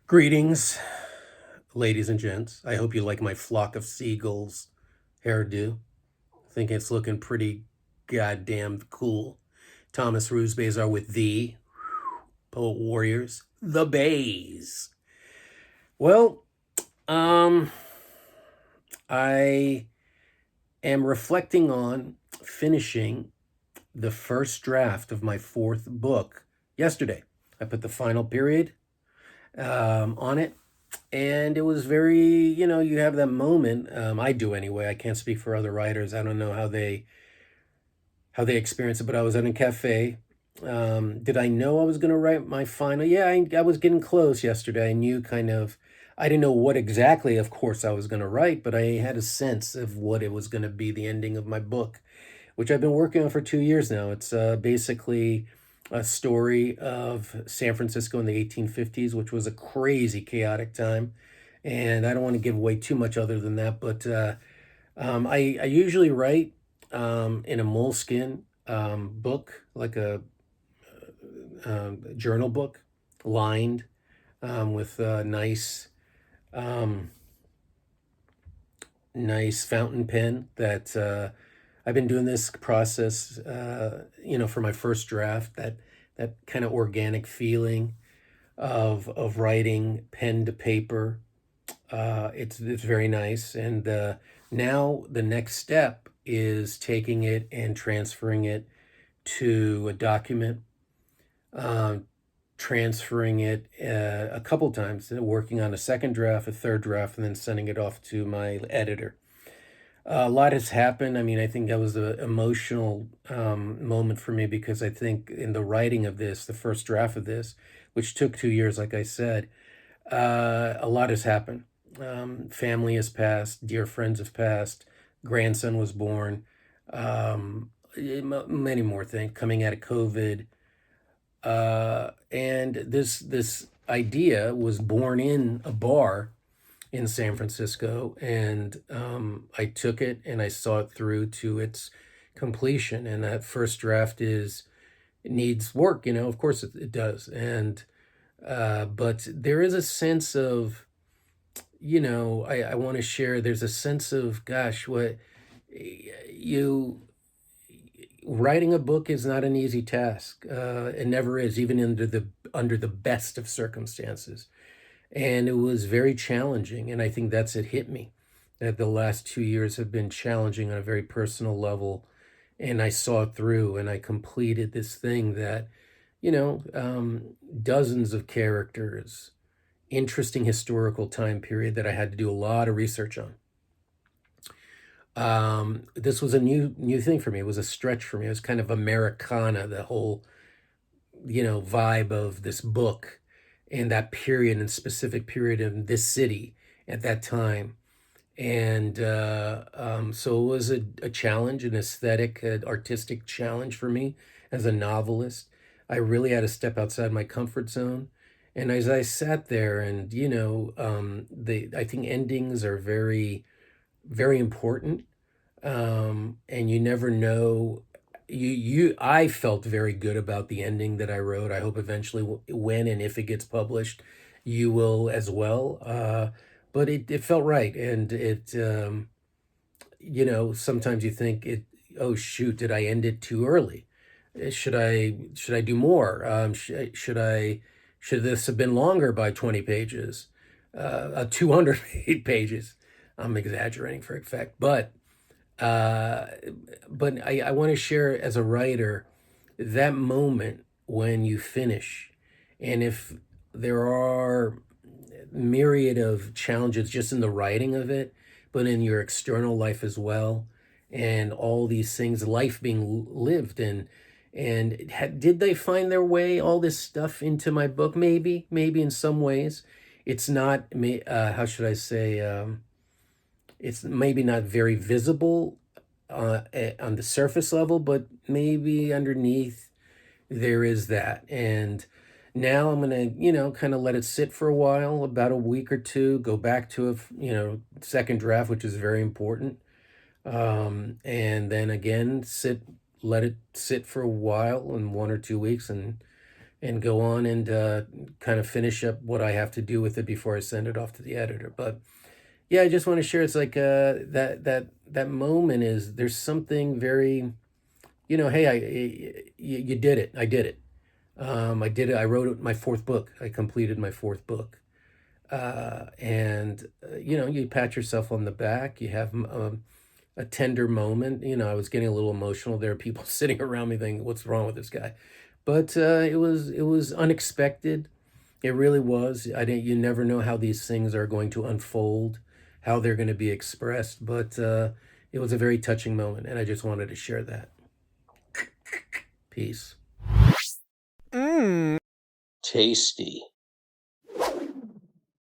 Greetings, ladies and gents. I hope you like my flock of seagulls hairdo. I think it's looking pretty goddamn cool. Thomas Ruse Bazar with the Poet Warriors, the Bays. Well, um, I am reflecting on finishing the first draft of my fourth book yesterday. I put the final period on it, and it was very, you have that moment. I do anyway. I can't speak for other writers. I don't know how they experience it, but I was in a cafe. Did I know I was going to write my final? Yeah, I was getting close yesterday. I knew kind of. I didn't know what exactly, of course, I was going to write, but I had a sense of what it was going to be, the ending of my book, which I've been working on for 2 years now. It's basically a story of San Francisco in the 1850s, which was a crazy, chaotic time. And I don't want to give away too much other than that, but I usually write in a moleskin book, like a journal book, lined with um, nice fountain pen that I've been doing this process, for my first draft, that kind of organic feeling of writing pen to paper. It's very nice, and now the next step is taking it and transferring it to a document, uh, transferring it a couple times, working on a second draft, a third draft, and then sending it off to my editor. A lot has happened. I mean, I think that was an emotional moment for me because I think in the writing of this, the first draft of this, which took 2 years, like I said, a lot has happened. Family has passed, dear friends have passed, grandson was born, many more things coming out of COVID. And this idea was born in a bar in San Francisco, and I took it and I saw it through to its completion. And that first draft it needs work, of course it does. And but there is a sense of, I want to share. There's a sense of, gosh, what you writing a book is not an easy task. It never is, even under the best of circumstances. And it was very challenging, and I think that's it hit me that the last 2 years have been challenging on a very personal level, and I saw it through, and I completed this thing that, dozens of characters, interesting historical time period that I had to do a lot of research on. This was a new thing for me. It was a stretch for me. It was kind of Americana, the whole, vibe of this book and that period and specific period in this city at that time. And so it was a challenge, an aesthetic, an artistic challenge for me as a novelist. I really had to step outside my comfort zone. And as I sat there, and I think endings are very, very important. And you never know. I felt very good about the ending that I wrote. I hope eventually, when and if it gets published, you will as well. But it felt right, and sometimes you think oh shoot, did I end it too early? Should I do more? Should this have been longer by 20 pages, 200 pages? I'm exaggerating for effect, uh, but I want to share as a writer that moment when you finish, and if there are myriad of challenges just in the writing of it, but in your external life as well, and all these things, life being lived, and did they find their way, all this stuff, into my book? Maybe in some ways. It's not, how should I say, it's maybe not very visible on the surface level, but maybe underneath there is that. And now I'm gonna, kind of let it sit for a while, about a week or two, go back to second draft, which is very important. And then again, let it sit for a while, in 1 or 2 weeks, and and go on and kind of finish up what I have to do with it before I send it off to the editor. But yeah, I just want to share. It's like that moment is there's something very, hey, you did it. I did it. I did it. I wrote my fourth book. I completed my fourth book. And you pat yourself on the back. You have a tender moment. I was getting a little emotional. There are people sitting around me thinking, "What's wrong with this guy?" But it was unexpected. It really was. I didn't. You never know how these things are going to unfold, how they're going to be expressed. But it was a very touching moment, and I just wanted to share that. Peace. Mm. Tasty.